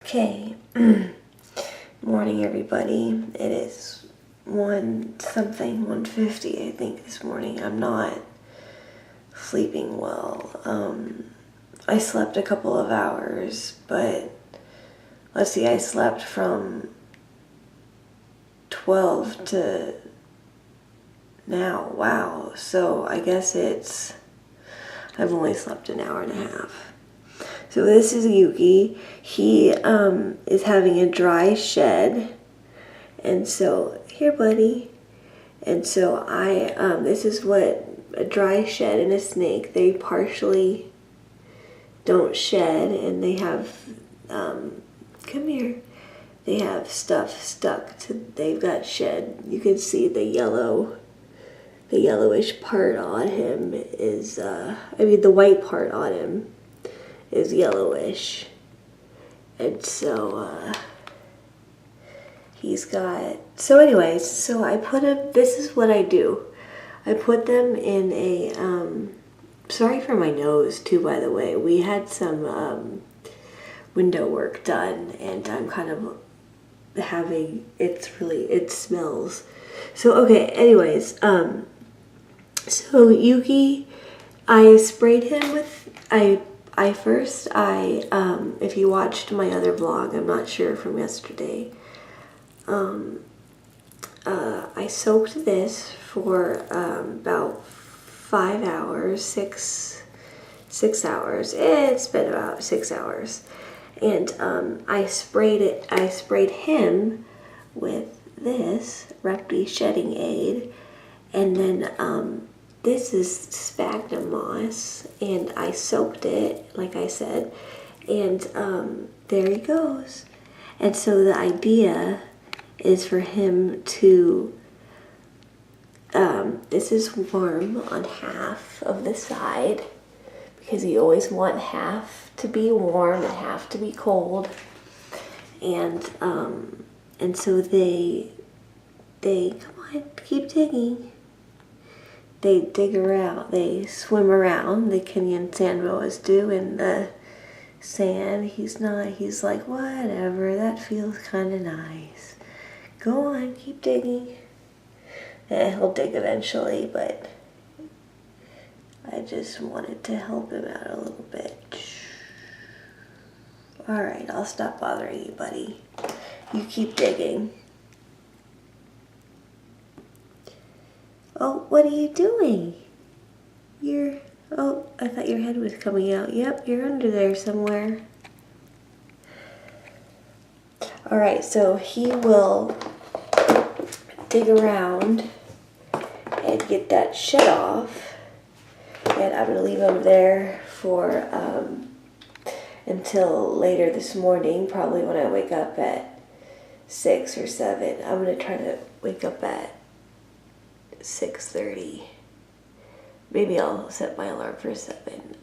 Okay, morning everybody. It is 1:50 I think this morning. I'm not sleeping well. I slept a couple of hours, but let's see, I slept from 12 to now. Wow. So I guess I've only slept an hour and a half. So this is Yuki. He is having a dry shed. And so, here buddy. And so this is what a dry shed and a snake, they partially don't shed, and they have, come here. They have stuff stuck they've got shed. You can see the yellowish part on him is, the white part on him is yellowish. And so he's got, so anyways, so I put him, this is what I do. I put them in a, sorry for my nose too, by the way. We had some window work done, and I'm kind of having, it smells. So okay, anyways, so Yuki, I sprayed him with, if you watched my other vlog, I'm not sure, from yesterday, I soaked this for about 5 hours, six hours. It's been about 6 hours. And I sprayed him with this Repti shedding aid, and then this is sphagnum moss, and I soaked it, like I said, and there he goes. And so the idea is for him to, this is warm on half of the side, because you always want half to be warm and half to be cold. And so they come on, keep digging. They dig around, they swim around, the Kenyan sand boas do, in the sand. He's like, whatever, that feels kind of nice. Go on, keep digging. And he'll dig eventually, but I just wanted to help him out a little bit. Alright, I'll stop bothering you, buddy. You keep digging. Oh, what are you doing? Oh, I thought your head was coming out. Yep, you're under there somewhere. Alright, so he will dig around and get that shed off. And I'm going to leave him there for until later this morning, probably when I wake up at 6 or 7. I'm going to try to wake up at 6:30. Maybe I'll set my alarm for 7.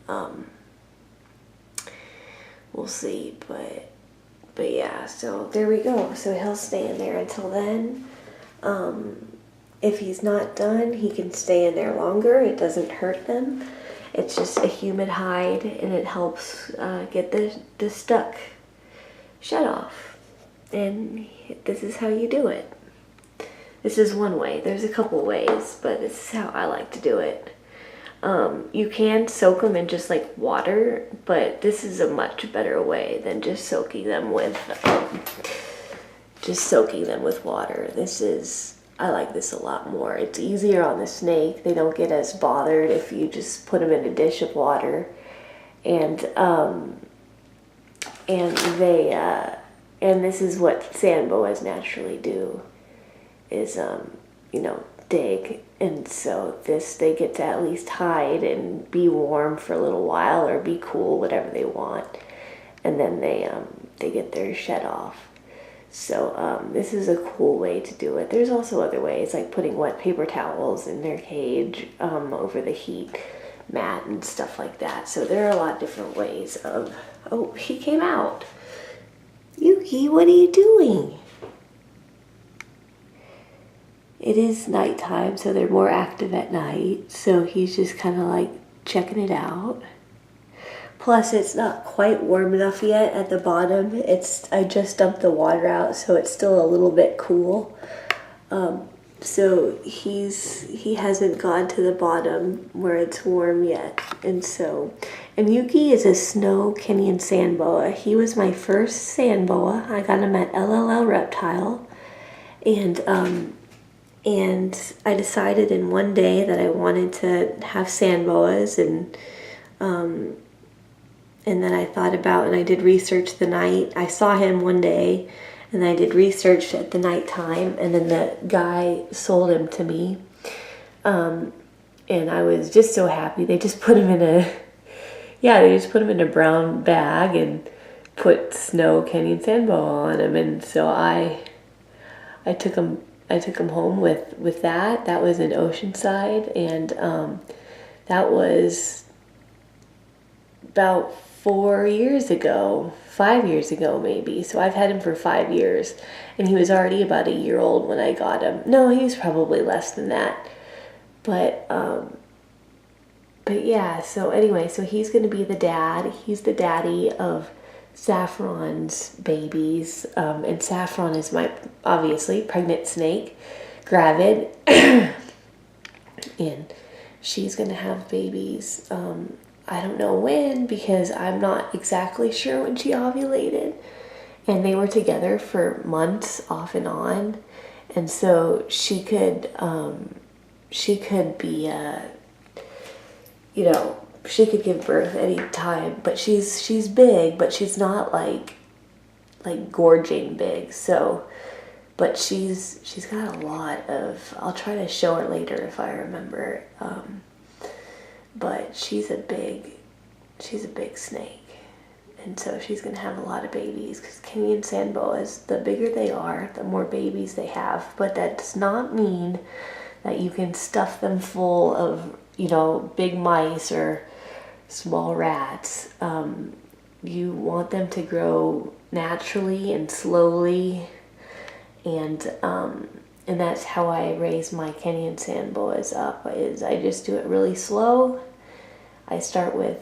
We'll see, but yeah, so there we go. So he'll stay in there until then. If he's not done, he can stay in there longer. It doesn't hurt them. It's just a humid hide, and it helps get the stuck shed off. And this is how you do it. This is one way. There's a couple ways, but this is how I like to do it. You can soak them in just like water, but this is a much better way than just soaking them with water. I like this a lot more. It's easier on the snake. They don't get as bothered if you just put them in a dish of water, and this is what sand boas naturally do, is dig, and so they get to at least hide and be warm for a little while, or be cool, whatever they want, and then they get their shed off. So this is a cool way to do it. There's also other ways, like putting wet paper towels in their cage over the heat mat and stuff like that. So there are a lot of different ways of, oh, he came out. Yuki, what are you doing? It is nighttime, so they're more active at night. So he's just kind of like checking it out. Plus, it's not quite warm enough yet at the bottom. I just dumped the water out, so it's still a little bit cool. So he hasn't gone to the bottom where it's warm yet. And Yuki is a snow Kenyan sand boa. He was my first sand boa. I got him at LLL Reptile. And I decided in one day that I wanted to have sand boas, and then I thought about, and I did research the night. I saw him one day, and I did research at the nighttime, and then the guy sold him to me. And I was just so happy. They just put him in a brown bag and put snow Kenyan sand boa on him. And so I took him home with that. That was in Oceanside, and that was about 5 years ago maybe. So I've had him for 5 years, and he was already about a year old when I got him. No, he was probably less than that. But yeah, so anyway, so he's going to be the dad. He's the daddy of Saffron's babies, and Saffron is my, obviously, pregnant snake, gravid, and she's going to have babies. I don't know when, because I'm not exactly sure when she ovulated, and they were together for months off and on, and so she could be, she could give birth any time, but she's big, but she's not like gorging big. So, but she's got a lot of. I'll try to show her later if I remember. But she's a big snake, and so she's gonna have a lot of babies. Because Kenyan sand boas, the bigger they are, the more babies they have. But that does not mean that you can stuff them full of big mice or small rats. You want them to grow naturally and slowly, and that's how I raise my Kenyan sand boas up. Is I just do it really slow. I start with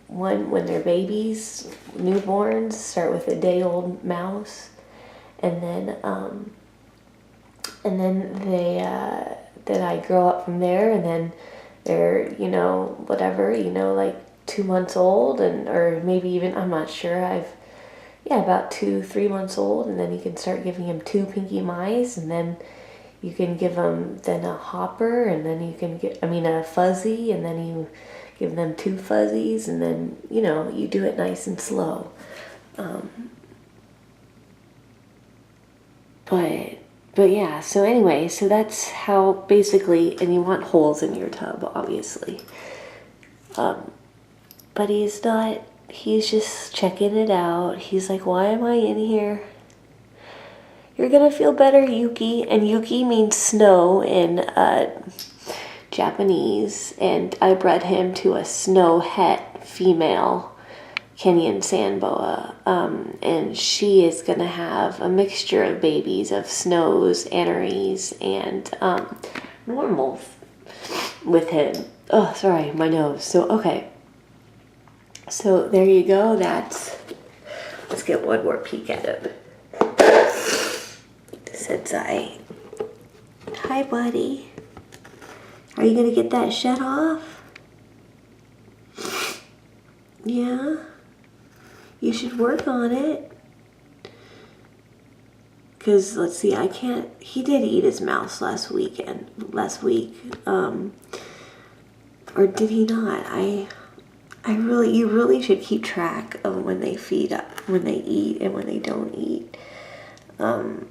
when they're babies, newborns, start with a day-old mouse, and then then I grow up from there, and then they're, like 2 months old, or maybe even, I'm not sure, about 2-3 months old, and then you can start giving them 2 pinky mice, and then you can give them then a hopper, and then you can a fuzzy, and then you give them 2 fuzzies, and then, you do it nice and slow. But yeah, so anyway, so that's how basically, and you want holes in your tub, obviously. But he's just checking it out. He's like, why am I in here? You're gonna feel better, Yuki. And Yuki means snow in Japanese. And I bred him to a snow het female Kenyan sand boa, and she is going to have a mixture of babies of snows, anneries, and normals with him. Oh, sorry, my nose. So, okay. So, there you go. Let's get one more peek at him. Since hi, buddy. Are you going to get that shed off? Yeah? You should work on it. Because, let's see, he did eat his mouse last week. Or did he not? You really should keep track of when they when they eat and when they don't eat. I'm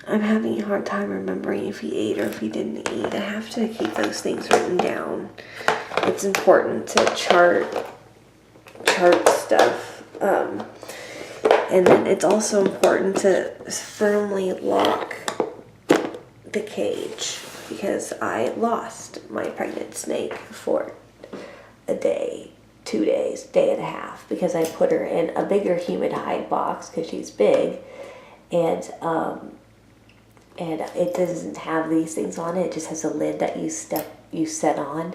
having a hard time remembering if he ate or if he didn't eat. I have to keep those things written down. It's important to chart stuff, and then it's also important to firmly lock the cage, because I lost my pregnant snake for a day, 2 days, day and a half, because I put her in a bigger humid hide box because she's big, and it doesn't have these things on it. It just has a lid that you set on,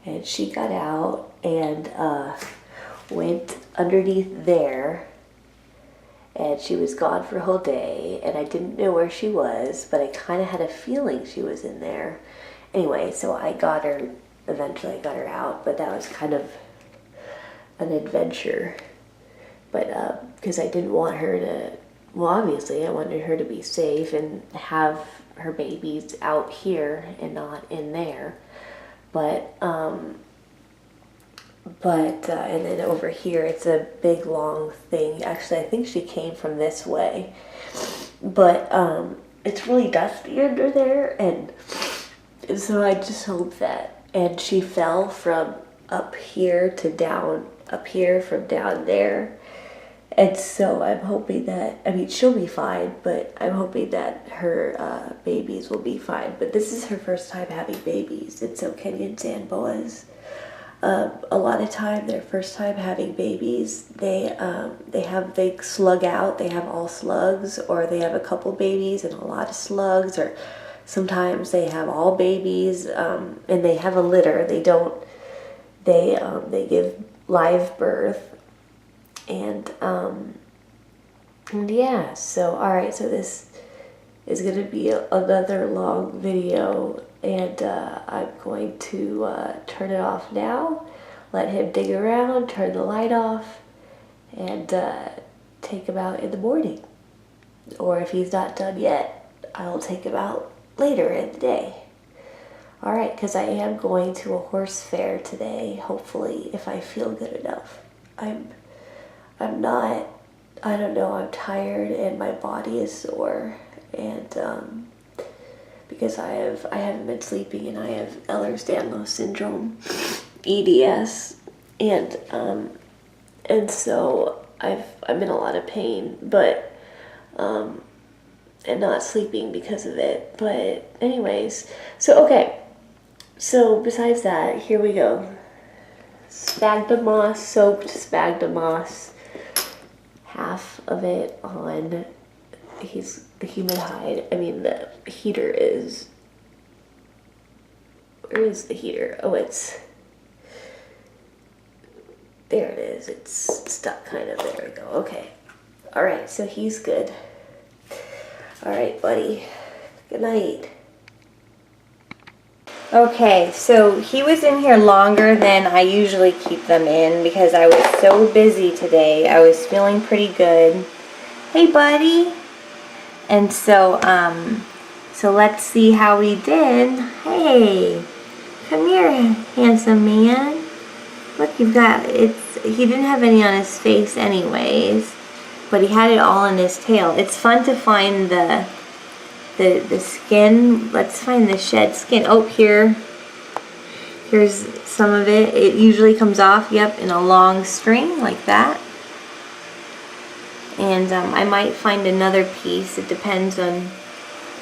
and she got out and went underneath there, and she was gone for a whole day, and I didn't know where she was, but I kind of had a feeling she was in there. Anyway, so I got her, eventually I got her out, but that was kind of an adventure. But because I didn't want her to, well, obviously I wanted her to be safe and have her babies out here and not in there. But and then over here, it's a big long thing. Actually, I think she came from this way. But it's really dusty under there, and so I just hope that. And she fell from up here to down, up here from down there. And so I'm hoping that, I mean, she'll be fine, but I'm hoping that her babies will be fine. But this is her first time having babies, and so Kenyan sand boas, a lot of time, their first time having babies, they slug out, they have all slugs, or they have a couple babies and a lot of slugs, or sometimes they have all babies, and they have a litter. They give live birth. And yeah, so alright, so this is going to be another long video, and I'm going to turn it off now, let him dig around, turn the light off, and take him out in the morning. Or if he's not done yet, I'll take him out later in the day. Alright, because I am going to a horse fair today, hopefully, if I feel good enough. I'm not, I don't know, I'm tired and my body is sore, and because I haven't been sleeping, and I have Ehlers Danlos Syndrome, EDS, and so I'm in a lot of pain, but and not sleeping because of it. But anyways, so okay, so besides that, here we go. Sphagnum moss, soaked sphagnum moss. Half of it on the human hide. I mean, the heater is, where is the heater? Oh, it's, there it is. It's stuck kind of, there we go. Okay. All right, so he's good. All right, buddy. Good night. Okay, so he was in here longer than I usually keep them in because I was so busy today. I was feeling pretty good. Hey, buddy. And so, so let's see how he did. Hey, come here, handsome man. Look, you've got, he didn't have any on his face anyways, but he had it all in his tail. It's fun to find the skin. Let's find the shed skin. Oh, here's some of it. It usually comes off, yep, in a long string like that. And I might find another piece. It depends on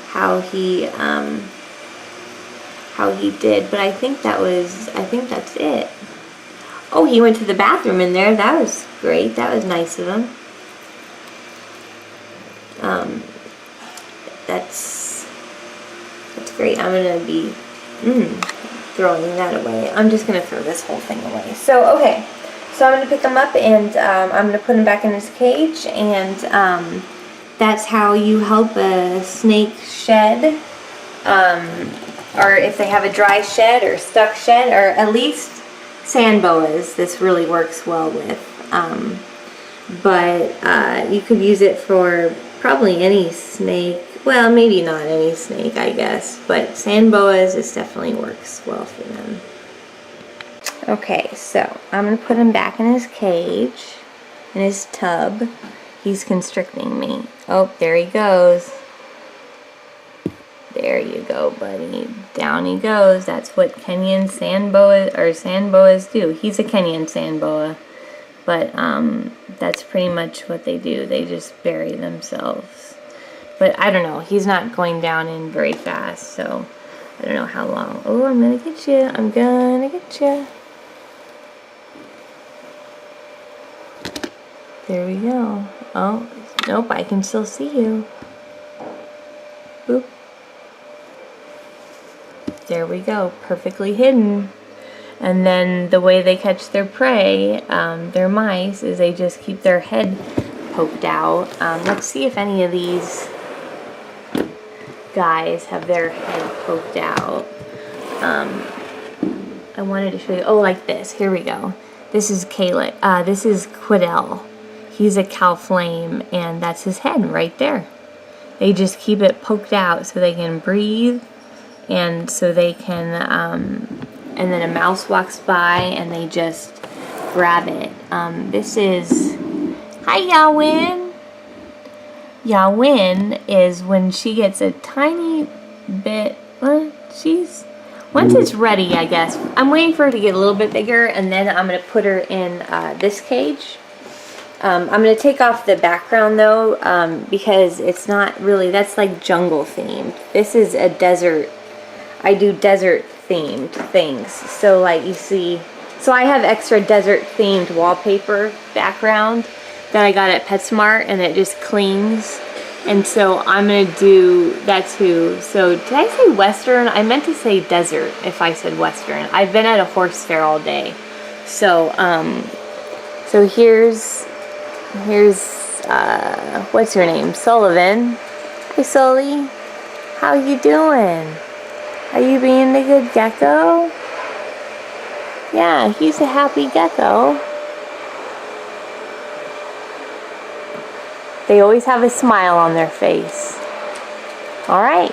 how he did, but I think that's it. Oh, he went to the bathroom in there. That was great. That was nice of him. That's great. I'm gonna be throwing that away. I'm just gonna throw this whole thing away. So okay, so I'm gonna pick him up, and I'm gonna put him back in his cage, and that's how you help a snake shed, or if they have a dry shed or stuck shed, or at least sand boas. This really works well with, but you could use it for probably any snake. Well, maybe not any snake, I guess, but sand boas, this definitely works well for them. Okay, so I'm going to put him back in his cage, in his tub. He's constricting me. Oh, there he goes. There you go, buddy. Down he goes. That's what Kenyan sand boas do. He's a Kenyan sand boa, but that's pretty much what they do. They just bury themselves. But I don't know. He's not going down in very fast, so I don't know how long. Oh, I'm gonna get you. I'm gonna get you. There we go. Oh, nope, I can still see you. Boop. There we go. Perfectly hidden. And then the way they catch their prey, their mice, is they just keep their head poked out. Let's see if any of these guys have their head poked out. I wanted to show you, oh, like this. Here we go. This is this is Quiddell. He's a cow flame, and that's his head right there. They just keep it poked out so they can breathe, and so they can, and then a mouse walks by and they just grab it. This is, hi Yawin. Yawin is when she gets a tiny bit, once it's ready, I guess. I'm waiting for her to get a little bit bigger, and then I'm going to put her in this cage. I'm going to take off the background though, because it's not really, that's like jungle themed. This is a desert, I do desert themed things. So like you see, so I have extra desert themed wallpaper background that I got at PetSmart, and it just cleans. And so I'm going to do that too. So did I say Western? I meant to say desert if I said Western. I've been at a horse fair all day. So, so here's what's her name? Sullivan. Hey Sully, how you doing? Are you being a good gecko? Yeah, he's a happy gecko. They always have a smile on their face. All right.